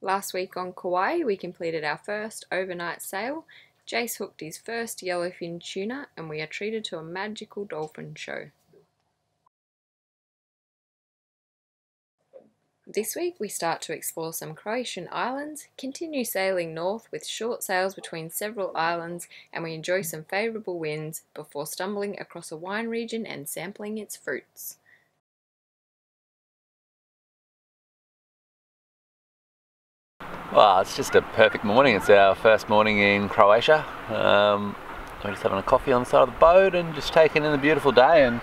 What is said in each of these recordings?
Last week on Kauai, we completed our first overnight sail. Jace hooked his first yellowfin tuna, and we are treated to a magical dolphin show. This week we start to explore some Croatian islands, continue sailing north with short sails between several islands, and we enjoy some favourable winds before stumbling across a wine region and sampling its fruits. Well, it's just a perfect morning. It's our first morning in Croatia. We're just having a coffee on the side of the boat and just taking in the beautiful day, and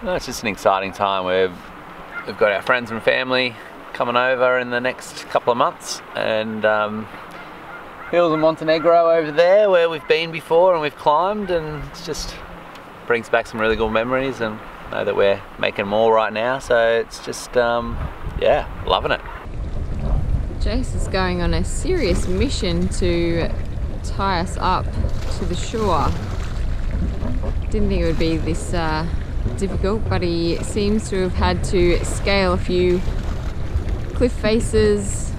it's just an exciting time. We've got our friends and family coming over in the next couple of months, and hills of Montenegro over there where we've been before and we've climbed, and it just brings back some really good memories, and I know that we're making more right now, so it's just yeah, loving it. Jace is going on a serious mission to tie us up to the shore. Didn't think it would be this difficult, but he seems to have had to scale a few cliff faces.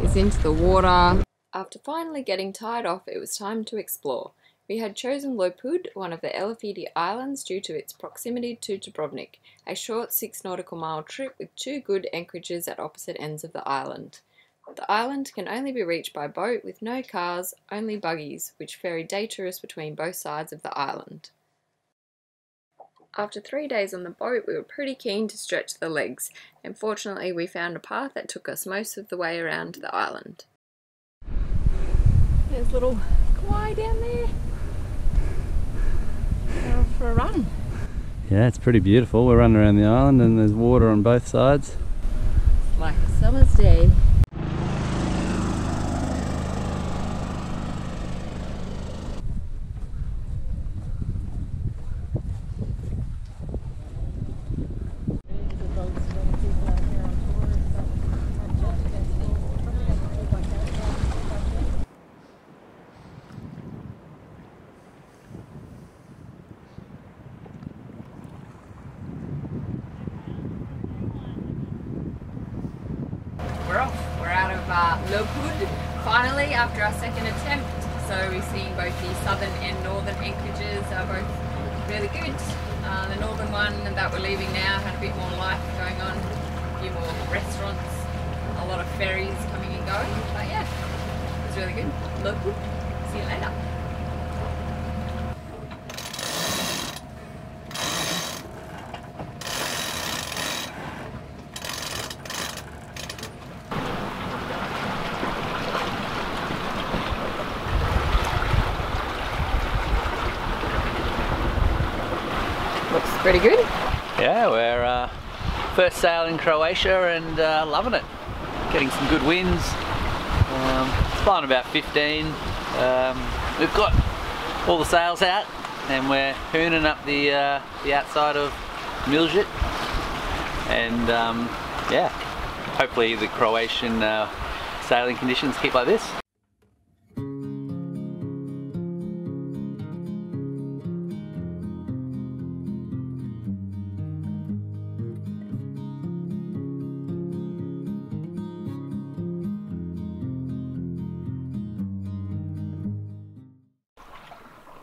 He's into the water. After finally getting tied off, it was time to explore. We had chosen Lopud, one of the Elaphiti Islands, due to its proximity to Dubrovnik, a short 6 nautical mile trip with 2 good anchorages at opposite ends of the island. The island can only be reached by boat with no cars, only buggies, which ferry day tourists between both sides of the island. After 3 days on the boat, we were pretty keen to stretch the legs, and fortunately we found a path that took us most of the way around the island. There's little Kauai down there. We're off for a run. Yeah, it's pretty beautiful. We're running around the island and there's water on both sides. It's like a summer's day. We're off. We're out of Lopud finally after our second attempt. So we've seen both the southern and northern anchorages are both really good. The northern one that we're leaving now had a bit more life going on, a few more restaurants, a lot of ferries coming and going. But yeah, it was really good. Lopud. See you later. Looks pretty good. Yeah, we're first sail in Croatia and loving it. Getting some good winds. It's flying about 15. We've got all the sails out and we're hooning up the outside of Miljet. And yeah, hopefully the Croatian sailing conditions keep like this.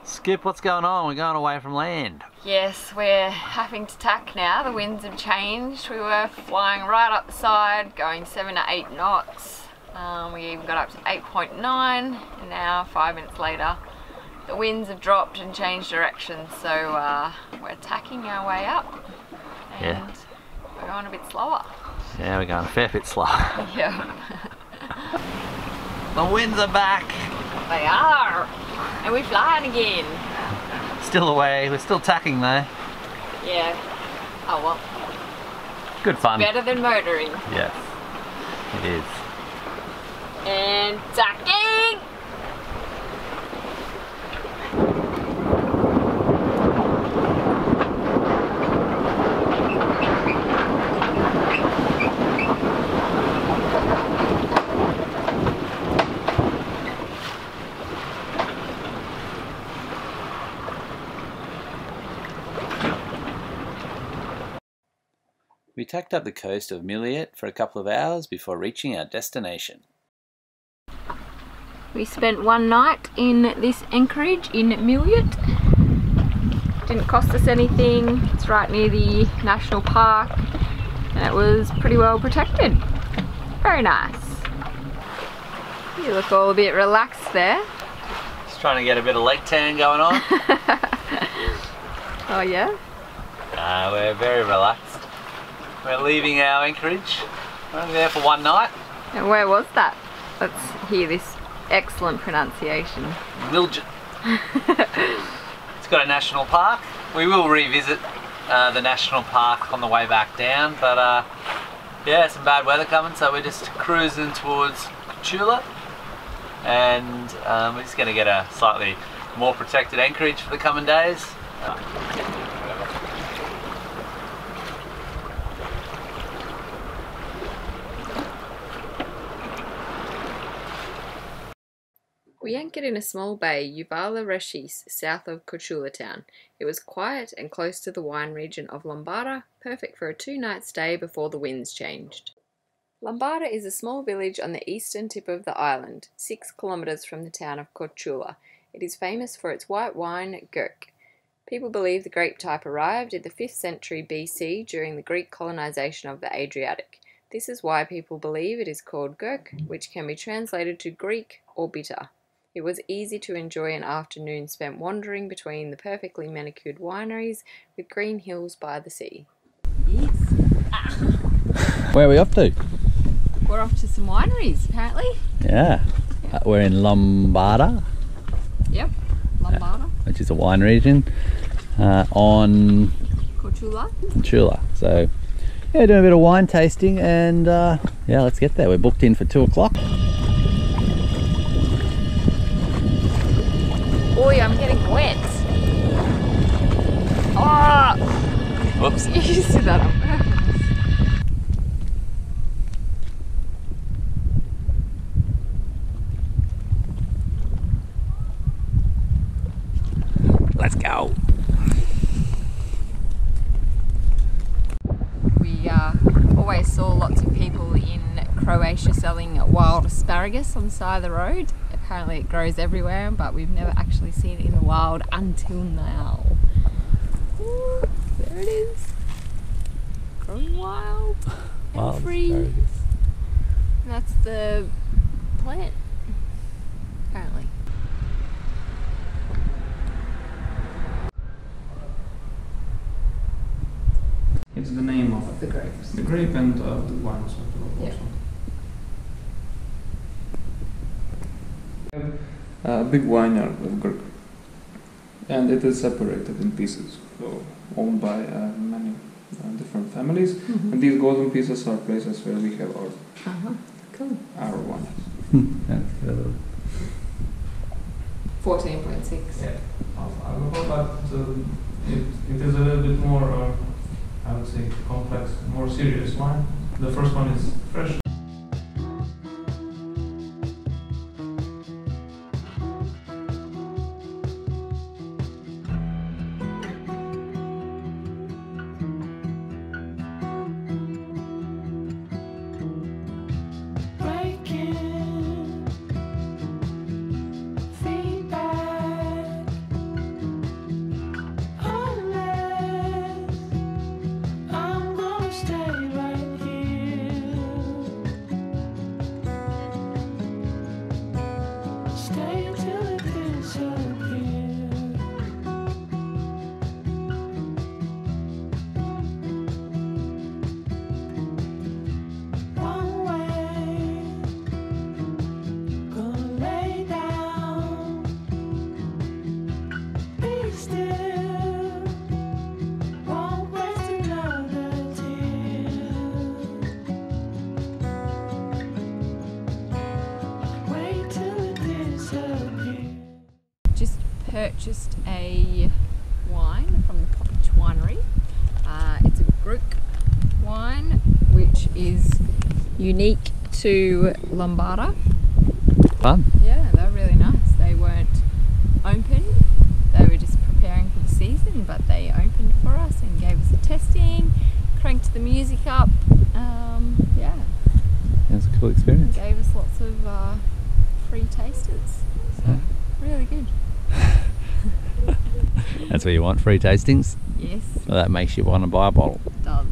Skip, what's going on? We're going away from land. Yes, we're having to tack now. The winds have changed. We were flying right up the side, going 7 to 8 knots. We even got up to 8.9, and now 5 minutes later the winds have dropped and changed direction, so we're tacking our way up, and we're going a bit slower. Yeah, we're going a fair bit slow. Yeah. The winds are back. They are. And we're flying again. Still away, we're still tacking though. Yeah. Oh well. Good fun. Better than motoring. Yes, it is. And tacking! We tacked up the coast of Miljet for a couple of hours before reaching our destination. We spent one night in this anchorage in Miljet. Didn't cost us anything. It's right near the national park and it was pretty well protected. Very nice. You look all a bit relaxed there. Just trying to get a bit of leg tan going on. Oh yeah? We're very relaxed. We're leaving our anchorage. We're only there for one night. And where was that? Let's hear this excellent pronunciation. Mljet. It's got a national park. We will revisit the national park on the way back down, but yeah, some bad weather coming, so we're just cruising towards Korcula, and we're just going to get a slightly more protected anchorage for the coming days. We anchored in a small bay, Uvala-Rešis, south of Korcula town. It was quiet and close to the wine region of Lombarda, perfect for a 2-night stay before the winds changed. Lombarda is a small village on the eastern tip of the island, 6 kilometres from the town of Korcula. It is famous for its white wine, Gurk. People believe the grape type arrived in the 5th century BC during the Greek colonisation of the Adriatic. This is why people believe it is called Gurk, which can be translated to Greek or bitter. It was easy to enjoy an afternoon spent wandering between the perfectly manicured wineries with green hills by the sea. Yes. Where are we off to? We're off to some wineries, apparently. Yeah. We're in Lombarda. Yep, Lombarda. Which is a wine region on Korcula. So yeah, doing a bit of wine tasting, and yeah, let's get there. We're booked in for 2 o'clock. Boy, I'm getting wet. Oh! Whoops. You see that on purpose. Let's go. We always saw lots of people in Croatia selling wild asparagus on the side of the road. Apparently it grows everywhere, but we've never actually seen it in the wild until now. Ooh, there it is. Growing wild and free. Asparagus. And that's the plant, apparently. It's the name of The grapes. the grape and the wine also. Yeah. A big vineyard of Gurk, and it is separated in pieces, so owned by many different families. Mm-hmm. And these golden pieces are places where we have Cool. our wines. That's good. 14.6. Yeah, of alcohol, but it is a little bit more, I would say, complex, more serious wine. The first one is fresh. Purchased a wine from the Lopud winery. It's a Gurk wine, which is unique to Lombarda. Fun. Yeah, they're really nice. They weren't open. They were just preparing for the season, but they opened for us and gave us a testing, cranked the music up. Yeah, It was a cool experience. gave us lots of free tasters. So really good. That's what you want, free tastings? Yes, Well, that makes you want to buy a bottle. it does.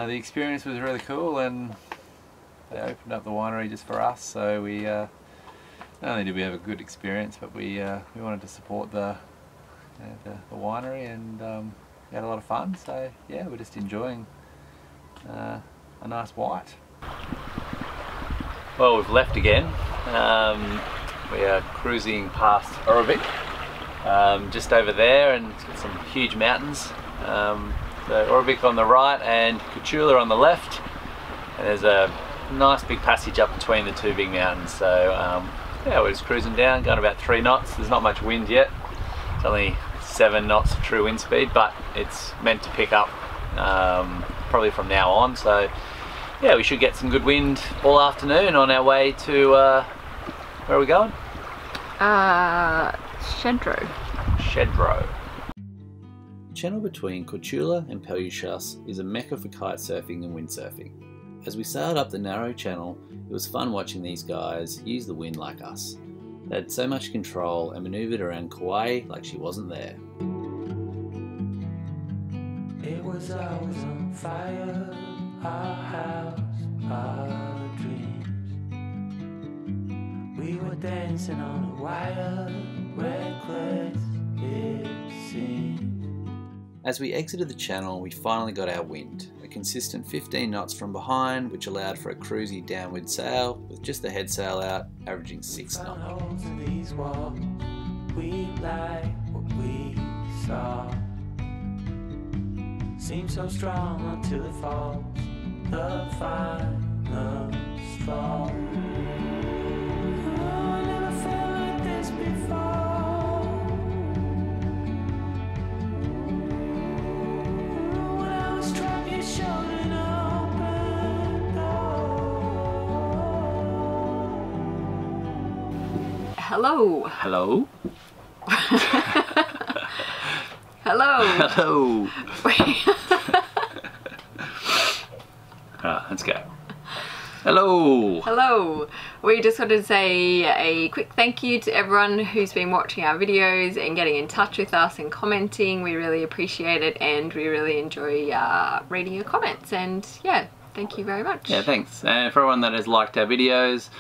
The experience was really cool, and they opened up the winery just for us, so we not only did we have a good experience, but we wanted to support the winery, and we had a lot of fun. So yeah, we're just enjoying a nice white. Well, we've left again. We are cruising past Dubrovnik, just over there, and it's got some huge mountains. So Dubrovnik on the right and Korcula on the left, and there's a nice big passage up between the two big mountains. So yeah, we're just cruising down, going about 3 knots. There's not much wind yet. It's only 7 knots of true wind speed, but it's meant to pick up probably from now on. So yeah, we should get some good wind all afternoon on our way to where are we going? Shedro. Shedro. The channel between Korcula and Miljet is a mecca for kite surfing and windsurfing. As we sailed up the narrow channel, it was fun watching these guys use the wind like us. They had so much control and manoeuvred around Kawai like she wasn't there. It was always on fire, our house, our dreams. We were dancing on a wire, reckless it seemed. As we exited the channel, we finally got our wind, a consistent 15 knots from behind, which allowed for a cruisy downward sail with just the head sail out, averaging 6 knots. Holes in these walls, we like what we saw. Seems so strong until it falls, the final straw. Oh, I never felt like this before. Hello. Hello? Hello. Hello! Alright, let's go. Hello! Hello. We just wanted to say a quick thank you to everyone who's been watching our videos and getting in touch with us and commenting. We really appreciate it, and we really enjoy reading your comments, and yeah, thank you very much. Yeah, thanks. And for everyone that has liked our videos,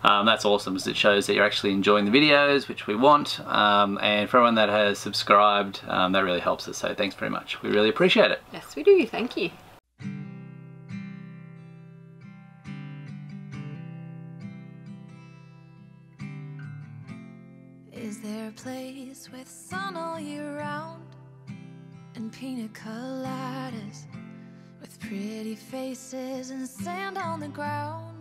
that's awesome, because it shows that you're actually enjoying the videos, which we want. And for everyone that has subscribed, that really helps us, so thanks very much. We really appreciate it. Yes, we do. Thank you. Is there a place with sun all year round and pina coladas with pretty faces and sand on the ground?